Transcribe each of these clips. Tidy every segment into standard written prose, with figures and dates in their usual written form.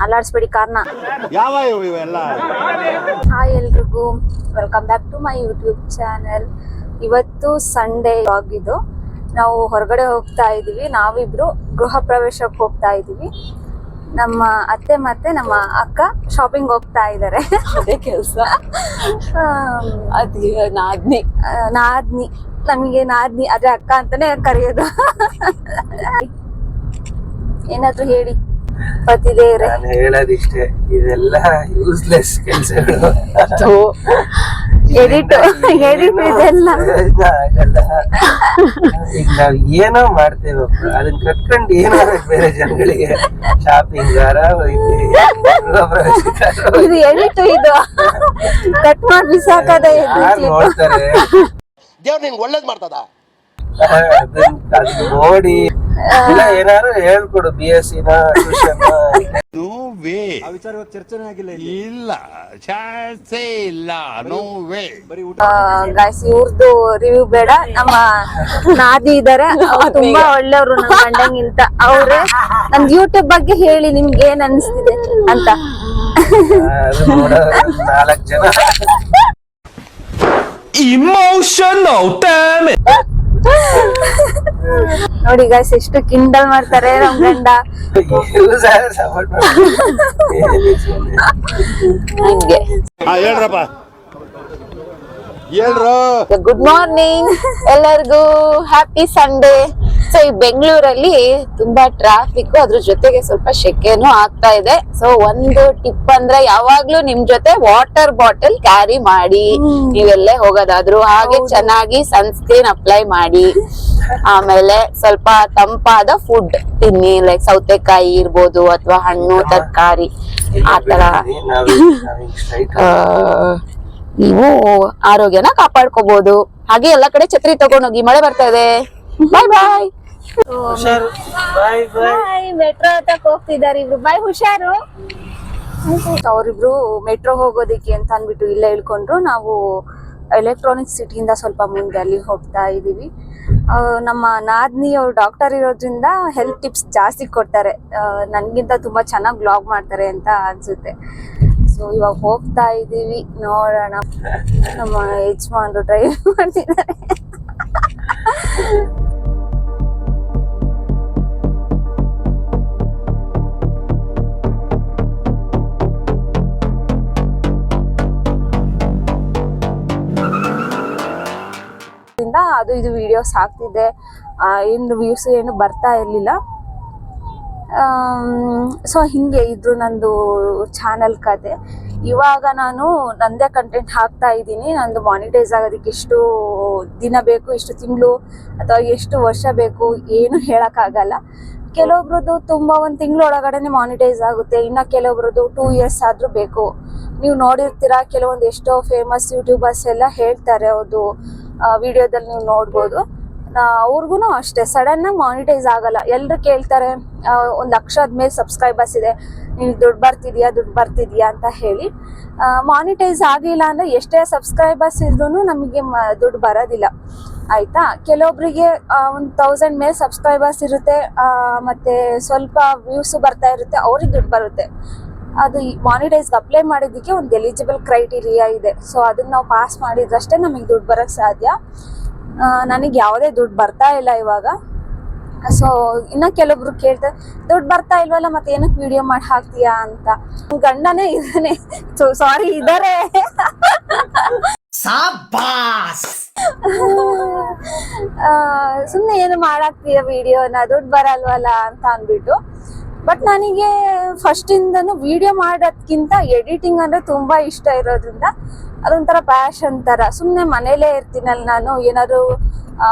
ಅಲ್ಲಾಡಿಸ್ಬೇಡಿ ಕಾರ್ನ. ಹಾಯ್ ಎಲ್ರಿಗೂ, welcome back to my YouTube channel. ಇವತ್ತು ಸಂಡೇ ಆಗಿದ್ದು ನಾವು ಹೊರಗಡೆ ಹೋಗ್ತಾ ಇದ್ದೀವಿ. ನಾವಿಬ್ರು ಗೃಹ ಪ್ರವೇಶಕ್ಕೆ ಹೋಗ್ತಾ ಇದ್ದೀವಿ. ನಮ್ಮ ಅತ್ತೆ ಮತ್ತೆ ನಮ್ಮ ಅಕ್ಕ ಶಾಪಿಂಗ್ ಹೋಗ್ತಾ ಇದ್ದಾರೆ. ಅದೇ ಕೆಲಸ. ನಾದ್ನಿ ನಮಗೆ ನಾದ್ನಿ ಅದೇ ಅಕ್ಕ ಅಂತಾನೆ ಕರೆಯೋದು. ಏನಾದ್ರು ಹೇಳಿ ಪತಿದೇವ್ರೆ. ನಾನು ಹೇಳೋದಿಷ್ಟೇ, ಇದೆಲ್ಲ ಯೂಸ್ಲೆಸ್ ಕೆಲಸಗಳು. ಎಡಿಟ್ ಇದೆಲ್ಲ ಆಗಲ್ಲ. ಈಗ ನಾವ್ ಏನೋ ಮಾಡ್ತೇವಪ್ಪ, ಅದನ್ನ ಕಟ್ಕೊಂಡು ಏನೋ ಬೇರೆ ಜನಗಳಿಗೆ ಶಾಪಿಂಗ್ ಇದು ಎಡಿಟ್, ಇದು ಕಟ್ ಮಾಡಿ ಬಿಸಾಕದ. ನೋಡ್ತಾರೆ ದೇವ್ರು ನಿನ್ಗೆ ಒಳ್ಳೇದ್ ಮಾಡ್ತದ ಅದನ್ನ ನೋಡಿ ಏನಾದ್ರು ಹೇಳ್ಕೊಡು. BSc ಟ್ಯೂಷನ್ ಇಲ್ಲ ಚಾನ್ಸೇ ಇಲ್ಲ. No way. ಗಾಯ್ಸ್, ಇವ್ರದ್ದು ರಿವ್ಯೂ ಬೇಡ. ನಮ್ಮ ನಾದಿ ಇದಾರೆ, ಅವ್ರು ತುಂಬಾ ಒಳ್ಳೆಯವ್ರು ನನ್ನ ಗಂಡಂಗಿಂತ. ಅವ್ರೆ ನನ್ ಯೂಟ್ಯೂಬ್ ಬಗ್ಗೆ ಹೇಳಿ, ನಿಮ್ಗೆ ಏನ್ ಅನ್ಸ್ತಿದೆ ಅಂತ. 4 ಜನ Emotional damage. ನೋಡಿ ಗಾಯ್ಸ್, ಎಷ್ಟು ಕಿಂಡಲ್ ಮಾಡ್ತಾರೆ ನಮ್ ಗಂಡ. ಸಪೋರ್ಟ್ ಹಂಗೆ. ಹೇಳ್ರಪ್ಪ, ಹೇಳ್ರು. ಗುಡ್ ಮಾರ್ನಿಂಗ್ ಎಲ್ಲರಿಗೂ, ಹ್ಯಾಪಿ ಸಂಡೇ. ಸೊ ಈ ಬೆಂಗಳೂರಲ್ಲಿ ತುಂಬಾ ಟ್ರಾಫಿಕ್, ಅದ್ರ ಜೊತೆಗೆ ಸ್ವಲ್ಪ ಶೆಕೆನೂ ಆಗ್ತಾ ಇದೆ. ಸೊ ಒಂದು ಟಿಪ್ ಅಂದ್ರೆ, ಯಾವಾಗ್ಲೂ ನಿಮ್ ಜೊತೆ ವಾಟರ್ ಬಾಟಲ್ ಕ್ಯಾರಿ ಮಾಡಿ, ನೀವೆಲ್ಲೇ ಹೋಗೋದಾದ್ರು. ಹಾಗೆ ಚೆನ್ನಾಗಿ ಸನ್ಸ್ಕ್ರೀನ್ ಅಪ್ಲೈ ಮಾಡಿ. ಆಮೇಲೆ ಸ್ವಲ್ಪ ತಂಪಾದ ಫುಡ್ ತಿನ್ನಿ, ಲೈಕ್ ಸೌತೆಕಾಯಿ ಇರ್ಬೋದು ಅಥವಾ ಹಣ್ಣು ತರಕಾರಿ ಆತರ. ನೀವು ಆರೋಗ್ಯನ ಕಾಪಾಡ್ಕೋಬಹುದು. ಹಾಗೆ ಎಲ್ಲಾ ಕಡೆ ಛತ್ರಿ ತಗೊಂಡೋಗಿ, ಮಳೆ ಬರ್ತಾ ಇದೆ. ಬಾಯ್ ಬಾಯ್. ಮೆಟ್ರೋ ಹತ್ತಕ್ ಹೋಗ್ತಿದ್ದಾರೆ ಇಬ್ರು. ಬಾಯ್, ಹುಷಾರು. ಅವ್ರಿಬ್ರು ಮೆಟ್ರೋ ಹೋಗೋದಿಕ್ಕೆ ಅಂತ ಅಂದ್ಬಿಟ್ಟು ಇಲ್ಲೇ ಇಳ್ಕೊಂಡ್ರು. ನಾವು ಎಲೆಕ್ಟ್ರಾನಿಕ್ ಸಿಟಿಯಿಂದ ಸ್ವಲ್ಪ ಮುಂದೆ ಅಲ್ಲಿ ಹೋಗ್ತಾ ಇದೀವಿ. ನಮ್ಮ ನಾದ್ನಿ ಅವ್ರು ಡಾಕ್ಟರ್ ಇರೋದ್ರಿಂದ ಹೆಲ್ತ್ ಟಿಪ್ಸ್ ಜಾಸ್ತಿ ಕೊಡ್ತಾರೆ. ನನ್ಗಿಂತ ತುಂಬಾ ಚೆನ್ನಾಗಿ ಬ್ಲಾಗ್ ಮಾಡ್ತಾರೆ ಅಂತ ಅನ್ಸುತ್ತೆ. ಸೊ ಇವಾಗ ಹೋಗ್ತಾ ಇದೀವಿ, ನೋಡೋಣ. ನಮ್ಮ ಯಜಮಾನ್ರು ಡ್ರೈವ್ ಮಾಡ್ತಿದ್ದಾರೆ. ಅದು ಇದು ವಿಡಿಯೋಸ್ ಹಾಕ್ತಿದ್ದೆ, ಏನು ವ್ಯೂಸ್ ಏನು ಬರ್ತಾ ಇರಲಿಲ್ಲ. ಸೊ ಹಿಂಗೆ ಇದ್ರು ನಂದು ಚಾನಲ್ ಕತೆ. ಇವಾಗ ನಾನು ನಂದೇ ಕಂಟೆಂಟ್ ಹಾಕ್ತಾ ಇದ್ದೀನಿ. ನಂದು ಮಾನಿಟೈಸ್ ಆಗೋದಕ್ಕೆ ಎಷ್ಟು ದಿನ ಬೇಕು, ಎಷ್ಟು ತಿಂಗಳು ಅಥವಾ ಎಷ್ಟು ವರ್ಷ ಬೇಕು, ಏನು ಹೇಳೋಕ್ಕಾಗಲ್ಲ. ಕೆಲವೊಬ್ರದ್ದು ತುಂಬ 1 ತಿಂಗಳೊಳಗಡೆ ಮಾನಿಟೈಸ್ ಆಗುತ್ತೆ, ಇನ್ನು ಕೆಲವೊಬ್ರದ್ದು 2 years ಆದರೂ ಬೇಕು. ನೀವು ನೋಡಿರ್ತೀರಾ, ಕೆಲವೊಂದು ಎಷ್ಟೋ ಫೇಮಸ್ ಯೂಟ್ಯೂಬರ್ಸ್ ಎಲ್ಲ ಹೇಳ್ತಾರೆ, ಅವ್ರದ್ದು ವಿಡಿಯೋದಲ್ಲಿ ನೀವು ನೋಡ್ಬೋದು. ಅವ್ರಿಗೂ ಅಷ್ಟೇ ಸಡನ್ನಾಗಿ ಮಾನಿಟೈಸ್ ಆಗಲ್ಲ. ಎಲ್ಲರೂ ಕೇಳ್ತಾರೆ, 1 ಲಕ್ಷದ ಮೇಲೆ ಸಬ್ಸ್ಕ್ರೈಬರ್ಸ್ ಇದೆ, ನಿಮ್ಗೆ ದುಡ್ಡು ಬರ್ತಿದ್ಯಾ ಅಂತ ಹೇಳಿ. ಮಾನಿಟೈಸ್ ಆಗಿಲ್ಲ ಅಂದರೆ ಎಷ್ಟೇ ಸಬ್ಸ್ಕ್ರೈಬರ್ಸ್ ಇದ್ರೂ ನಮಗೆ ದುಡ್ಡು ಬರೋದಿಲ್ಲ, ಆಯಿತಾ. ಕೆಲವೊಬ್ಬರಿಗೆ 1000 ಮೇಲೆ ಸಬ್ಸ್ಕ್ರೈಬರ್ಸ್ ಇರುತ್ತೆ, ಮತ್ತು ಸ್ವಲ್ಪ ವ್ಯೂಸು ಬರ್ತಾ ಇರುತ್ತೆ, ಅವ್ರಿಗೆ ದುಡ್ಡು ಬರುತ್ತೆ. ಅದು ಮಾನಿಟೈಸ್ಗೆ ಅಪ್ಲೈ ಮಾಡಿದ್ದಕ್ಕೆ ಒಂದು ಎಲಿಜಿಬಲ್ ಕ್ರೈಟೀರಿಯಾ ಇದೆ. ಸೊ ಅದನ್ನ ನಾವು ಪಾಸ್ ಮಾಡಿದ್ರಷ್ಟೇ ನಮಗೆ ದುಡ್ಡು ಬರೋಕ್ಕೆ ಸಾಧ್ಯ. ನನಗೆ ಯಾವುದೇ ದುಡ್ಡು ಬರ್ತಾ ಇಲ್ಲ ಇವಾಗ. ಸೊ ಇನ್ನು ಕೆಲವೊಬ್ರು ಕೇಳ್ತಾರೆ, ದುಡ್ಡು ಬರ್ತಾ ಇಲ್ವಲ್ಲ ಮತ್ತೆ ಏನಕ್ಕೆ ವಿಡಿಯೋ ಮಾಡಿ ಹಾಕ್ತೀಯಾ ಅಂತ. ಗಂಡನೇ ಇದ್ದಾನೆ, ಸಾರಿ ಇದ್ದಾರೆ. ಸುಮ್ಮನೆ ಏನು ಮಾಡಾಕ್ತೀಯ ವಿಡಿಯೋನ, ದುಡ್ಡು ಬರಲ್ವಲ್ಲ ಅಂತ ಅಂದ್ಬಿಟ್ಟು. ಬಟ್ ನನಗೆ ಫಸ್ಟಿಂದನೂ ವಿಡಿಯೋ ಮಾಡೋದ್ಕಿಂತ ಎಡಿಟಿಂಗ್ ಅಂದರೆ ತುಂಬ ಇಷ್ಟ ಇರೋದ್ರಿಂದ ಅದೊಂಥರ ಪ್ಯಾಷನ್ ಥರ. ಸುಮ್ಮನೆ ಮನೇಲೇ ಇರ್ತೀನಲ್ಲ ನಾನು, ಏನಾದರೂ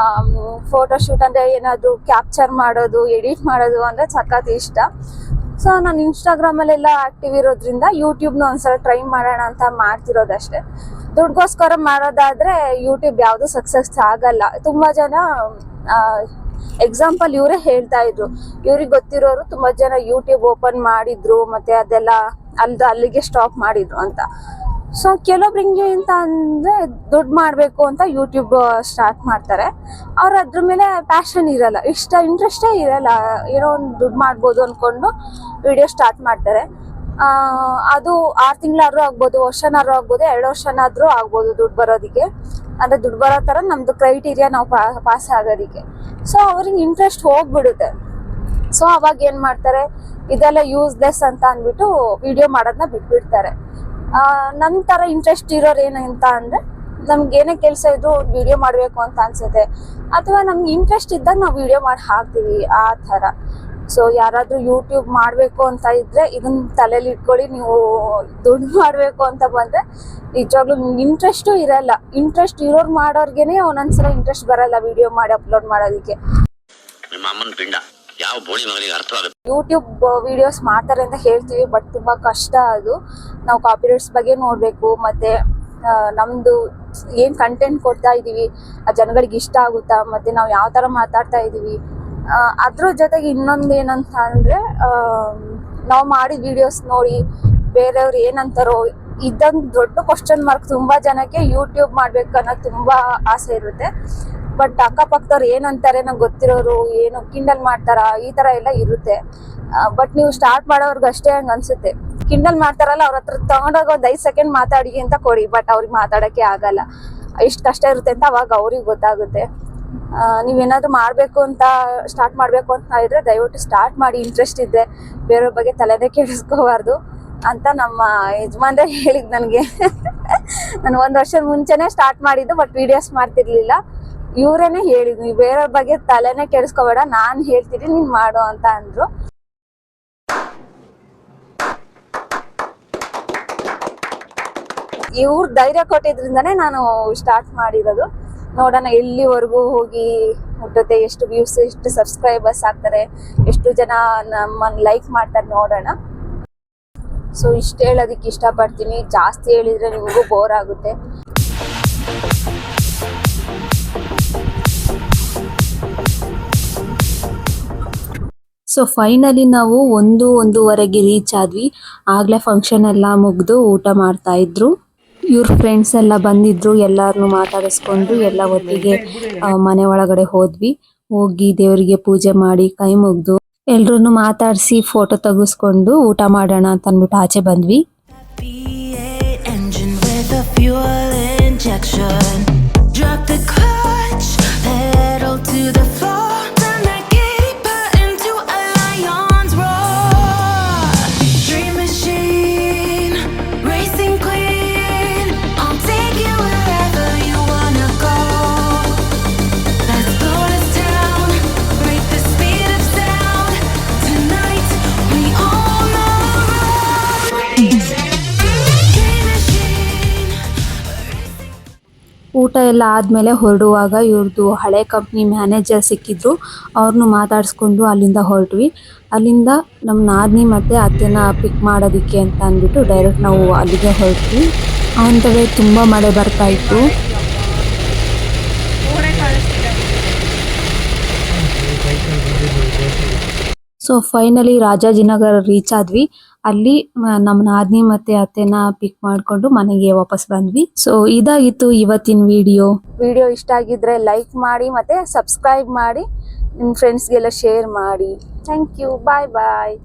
ಫೋಟೋಶೂಟ್ ಅಂದರೆ ಏನಾದರೂ ಕ್ಯಾಪ್ಚರ್ ಮಾಡೋದು, ಎಡಿಟ್ ಮಾಡೋದು ಅಂದರೆ ಸಖತ್ ಇಷ್ಟ. ಸೊ ನಾನು ಇನ್ಸ್ಟಾಗ್ರಾಮಲ್ಲೆಲ್ಲ ಆ್ಯಕ್ಟಿವ್ ಇರೋದ್ರಿಂದ ಯೂಟ್ಯೂಬ್ನ ಒಂದ್ಸಲ ಟ್ರೈ ಮಾಡೋಣ ಅಂತ ಮಾಡ್ತಿರೋದಷ್ಟೇ. ದುಡ್ಗೋಸ್ಕರ ಮಾಡೋದಾದರೆ ಯೂಟ್ಯೂಬ್ ಯಾವುದೂ ಸಕ್ಸಸ್ ಆಗಲ್ಲ. ತುಂಬ ಜನ ಎಕ್ಸಾಂಪಲ್ ಇವರೇ ಹೇಳ್ತಾ ಇದ್ರು, ಇವ್ರಿಗೆ ಗೊತ್ತಿರೋರು ತುಂಬ ಜನ ಯೂಟ್ಯೂಬ್ ಓಪನ್ ಮಾಡಿದ್ರು, ಮತ್ತು ಅದೆಲ್ಲ ಅಲ್ಲಿಗೆ ಸ್ಟಾಪ್ ಮಾಡಿದ್ರು ಅಂತ. ಸೊ ಕೆಲವೊಬ್ರಿಗೆ ಅಂತ ಅಂದರೆ ದುಡ್ಡು ಮಾಡಬೇಕು ಅಂತ ಯೂಟ್ಯೂಬ್ ಸ್ಟಾರ್ಟ್ ಮಾಡ್ತಾರೆ. ಅವ್ರು ಅದ್ರ ಮೇಲೆ ಪ್ಯಾಷನ್ ಇರಲ್ಲ, ಇಂಟ್ರೆಸ್ಟೇ ಇರಲ್ಲ, ಏನೋ ಒಂದು ದುಡ್ಡು ಮಾಡ್ಬೋದು ಅಂದ್ಕೊಂಡು ವಿಡಿಯೋ ಸ್ಟಾರ್ಟ್ ಮಾಡ್ತಾರೆ. ಅದು 6 ತಿಂಗಳಾದ್ರೂ ಆಗ್ಬೋದು, ವರ್ಷನಾದ್ರೂ ಆಗ್ಬೋದು, 2 ವರ್ಷನಾದ್ರೂ ಆಗ್ಬೋದು ದುಡ್ಡು ಬರೋದಕ್ಕೆ. ಅಂದ್ರೆ ದುಡ್ಡು ಬರೋ ತರ ನಮ್ದು ಕ್ರೈಟೀರಿಯಾ ನಾವು ಪಾಸ್ ಆಗೋದಕ್ಕೆ. ಸೊ ಅವ್ರಿಗೆ ಇಂಟ್ರೆಸ್ಟ್ ಹೋಗ್ಬಿಡುತ್ತೆ. ಸೊ ಅವಾಗ ಏನ್ ಮಾಡ್ತಾರೆ, ಇದೆಲ್ಲ ಯೂಸ್ಲೆಸ್ ಅಂತ ಅಂದ್ಬಿಟ್ಟು ವಿಡಿಯೋ ಮಾಡೋದನ್ನ ಬಿಟ್ಬಿಡ್ತಾರೆ. ನಮ್ ತರ ಇಂಟ್ರೆಸ್ಟ್ ಇರೋರು ಏನಂತ ಅಂದ್ರೆ, ನಮ್ಗೆ ಏನೇ ಕೆಲಸ ಇದ್ರು ವಿಡಿಯೋ ಮಾಡ್ಬೇಕು ಅಂತ ಅನ್ಸುತ್ತೆ, ಅಥವಾ ನಮ್ಗೆ ಇಂಟ್ರೆಸ್ಟ್ ಇದ್ದಾಗ ನಾವು ವಿಡಿಯೋ ಮಾಡಿ ಹಾಕ್ತೀವಿ ಆ ತರ. ಸೊ ಯಾರಾದ್ರೂ ಯೂಟ್ಯೂಬ್ ಮಾಡ್ಬೇಕು ಅಂತ ಇದ್ರೆ ಇದನ್ನ ತಲೆಯಲ್ಲಿ ಇಟ್ಕೊಳ್ಳಿ. ನೀವು ದುಡ್ಡು ಮಾಡ್ಬೇಕು ಅಂತ ಬಂದ್ರೆ ನಿಜವಾಗ್ಲೂ ನಿಮ್ಗೆ ಇಂಟ್ರೆಸ್ಟು ಇರಲ್ಲ. ಇಂಟ್ರೆಸ್ಟ್ ಇರೋರು ಮಾಡೋರ್ಗೆನೆ ಒಂದೊಂದ್ಸಲ ಇಂಟ್ರೆಸ್ಟ್ ಬರಲ್ಲ ವಿಡಿಯೋ ಮಾಡಿ ಅಪ್ಲೋಡ್ ಮಾಡೋದಕ್ಕೆ. ಯೂಟ್ಯೂಬ್ ವಿಡಿಯೋಸ್ ಮಾಡ್ತಾರೆ ಅಂತ ಹೇಳ್ತೀವಿ, ಬಟ್ ತುಂಬಾ ಕಷ್ಟ ಅದು. ನಾವು ಕಾಪಿರೈಟ್ಸ್ ಬಗ್ಗೆ ನೋಡ್ಬೇಕು, ಮತ್ತೆ ನಮ್ದು ಏನ್ ಕಂಟೆಂಟ್ ಕೊಡ್ತಾ ಇದೀವಿ ಆ ಜನಗಳಿಗೆ ಇಷ್ಟ ಆಗುತ್ತಾ, ಮತ್ತೆ ನಾವು ಯಾವ ತರ ಮಾತಾಡ್ತಾ ಇದೀವಿ. ಅದ್ರ ಜೊತೆಗೆ ಇನ್ನೊಂದು ಏನಂತ ಅಂದ್ರೆ, ನಾವು ಮಾಡಿದ ವಿಡಿಯೋಸ್ ನೋಡಿ ಬೇರೆಯವ್ರು ಏನಂತಾರೋ, ಇದೊಂದು ದೊಡ್ಡ ಕ್ವಶನ್ ಮಾರ್ಕ್. ತುಂಬಾ ಜನಕ್ಕೆ ಯೂಟ್ಯೂಬ್ ಮಾಡ್ಬೇಕು ಅನ್ನೋದು ತುಂಬಾ ಆಸೆ ಇರುತ್ತೆ, ಬಟ್ ಅಕ್ಕಪಕ್ಕದವ್ರು ಏನಂತಾರೆ, ನಂಗೆ ಗೊತ್ತಿರೋರು ಏನು ಕಿಂಡಲ್ ಮಾಡ್ತಾರ, ಈ ತರ ಎಲ್ಲ ಇರುತ್ತೆ. ಬಟ್ ನೀವು ಸ್ಟಾರ್ಟ್ ಮಾಡೋರ್ಗು ಅಷ್ಟೇ ಹಂಗ ಅನ್ಸುತ್ತೆ. ಕಿಂಡಲ್ ಮಾಡ್ತಾರಲ್ಲ, ಅವ್ರ ಹತ್ರ ತಗೊಂಡೋಗ ಒಂದ್ 5 ಸೆಕೆಂಡ್ ಮಾತಾಡಿ ಅಂತ ಕೊಡಿ, ಬಟ್ ಅವ್ರಿಗೆ ಮಾತಾಡಕ್ಕೆ ಆಗಲ್ಲ. ಎಷ್ಟು ಕಷ್ಟ ಇರುತ್ತೆ ಅಂತ ಅವಾಗ ಅವ್ರಿಗೆ ಗೊತ್ತಾಗುತ್ತೆ. ನೀವೇನಾದ್ರೂ ಮಾಡ್ಬೇಕು ಅಂತ ಸ್ಟಾರ್ಟ್ ಮಾಡ್ಬೇಕು ಅಂತ ಇದ್ರೆ ದಯವಿಟ್ಟು ಸ್ಟಾರ್ಟ್ ಮಾಡಿ. ಇಂಟ್ರೆಸ್ಟ್ ಇದ್ರೆ ಬೇರೆಯವ್ರ ಬಗ್ಗೆ ತಲೆನೇ ಕೆಡಿಸ್ಕೋಬಾರ್ದು ಅಂತ ನಮ್ಮ ಯಜಮಾನ್ರೆ ಹೇಳಿದ್ ನನಗೆ. ನಾನು 1 ವರ್ಷದ ಮುಂಚೆನೆ ಸ್ಟಾರ್ಟ್ ಮಾಡಿದ್ದು, ಬಟ್ ವಿಡಿಯೋಸ್ ಮಾಡ್ತಿರ್ಲಿಲ್ಲ. ಇವ್ರೇನೆ ಹೇಳಿದ್, ನೀವು ಬೇರೆಯವ್ರ ಬಗ್ಗೆ ತಲೆನೇ ಕೆಡಿಸ್ಕೋಬೇಡ, ನಾನ್ ಹೇಳ್ತೀನಿ ನೀನ್ ಮಾಡು ಅಂತ ಅಂದ್ರು. ಇವ್ರು ಧೈರ್ಯ ಕೊಟ್ಟಿದ್ರಿಂದಾನೇ ನಾನು ಸ್ಟಾರ್ಟ್ ಮಾಡಿರೋದು. ನೋಡೋಣ ಎಲ್ಲಿವರೆಗೂ ಹೋಗಿ ಮುಟ್ಟುತ್ತೆ, ಎಷ್ಟು ವ್ಯೂಸ್, ಎಷ್ಟು ಸಬ್ಸ್ಕ್ರೈಬರ್ಸ್ ಆಗ್ತಾರೆ, ಎಷ್ಟು ಜನ ನಮ್ಮನ್ನ ಲೈಕ್ ಮಾಡ್ತಾರೆ ನೋಡೋಣ. ಸೊ ಇಷ್ಟು ಹೇಳೋದಕ್ಕೆ ಇಷ್ಟಪಡ್ತೀನಿ. ಜಾಸ್ತಿ ಹೇಳಿದ್ರೆ ನಿಮಗೂ ಬೋರ್ ಆಗುತ್ತೆ. ಸೊ ಫೈನಲಿ ನಾವು 1-1:30ಗೆ ರೀಚ್ ಆದ್ವಿ. ಆಗ್ಲೇ ಫಂಕ್ಷನ್ ಎಲ್ಲ ಮುಗ್ದು ಊಟ ಮಾಡ್ತಾ ಇದ್ರು. ಇವ್ರ ಫ್ರೆಂಡ್ಸ್ ಎಲ್ಲ ಬಂದಿದ್ರು, ಎಲ್ಲಾರನ್ನು ಮಾತಾಡಿಸ್ಕೊಂಡು ಎಲ್ಲ ಒಟ್ಟಿಗೆ ಮನೆ ಒಳಗಡೆ ಹೋದ್ವಿ. ಹೋಗಿ ದೇವರಿಗೆ ಪೂಜೆ ಮಾಡಿ ಕೈ ಮುಗ್ದು ಎಲ್ರನ್ನು ಮಾತಾಡಿಸಿ ಫೋಟೋ ತೆಗಿಸ್ಕೊಂಡು ಊಟ ಮಾಡೋಣ ಅಂತ ಅಂದ್ಬಿಟ್ಟು ಆಚೆ ಬಂದ್ವಿ. ಊಟ ಎಲ್ಲ ಆದಮೇಲೆ ಹೊರಡುವಾಗ ಇವ್ರದ್ದು ಹಳೆ ಕಂಪ್ನಿ ಮ್ಯಾನೇಜರ್ ಸಿಕ್ಕಿದ್ರು. ಅವ್ರನ್ನೂ ಮಾತಾಡಿಸ್ಕೊಂಡು ಅಲ್ಲಿಂದ ಹೊರಟ್ವಿ. ಅಲ್ಲಿಂದ ನಮ್ಮ ನಾದಿನಿ ಮತ್ತು ಅತ್ತೆನ ಪಿಕ್ ಮಾಡೋದಕ್ಕೆ ಅಂತ ಅಂದ್ಬಿಟ್ಟು ಡೈರೆಕ್ಟ್ ನಾವು ಅಲ್ಲಿಗೆ ಹೊರಟ್ವಿ. ಆನ್ ದ ವೇ ತುಂಬ ಮಳೆ ಬರ್ತಾ ಇತ್ತು. ಸೊ ಫೈನಲಿ ರಾಜಾಜಿನಗರ ರೀಚ್ ಆದ್ವಿ. ಅಲ್ಲಿ ನಮ್ಮ ನಾದಿನಿ ಮತ್ತೆ ಅತ್ತೆನ ಪಿಕ್ ಮಾಡ್ಕೊಂಡು ಮನೆಗೆ ವಾಪಸ್ ಬಂದ್ವಿ. ಸೊ ಇದಾಗಿತ್ತು ಇವತ್ತಿನ ವಿಡಿಯೋ ಇಷ್ಟ ಆಗಿದ್ರೆ ಲೈಕ್ ಮಾಡಿ, ಮತ್ತೆ ಸಬ್ಸ್ಕ್ರೈಬ್ ಮಾಡಿ, ನಿಮ್ಮ ಫ್ರೆಂಡ್ಸ್ಗೆಲ್ಲ ಶೇರ್ ಮಾಡಿ. Thank you. Bye bye.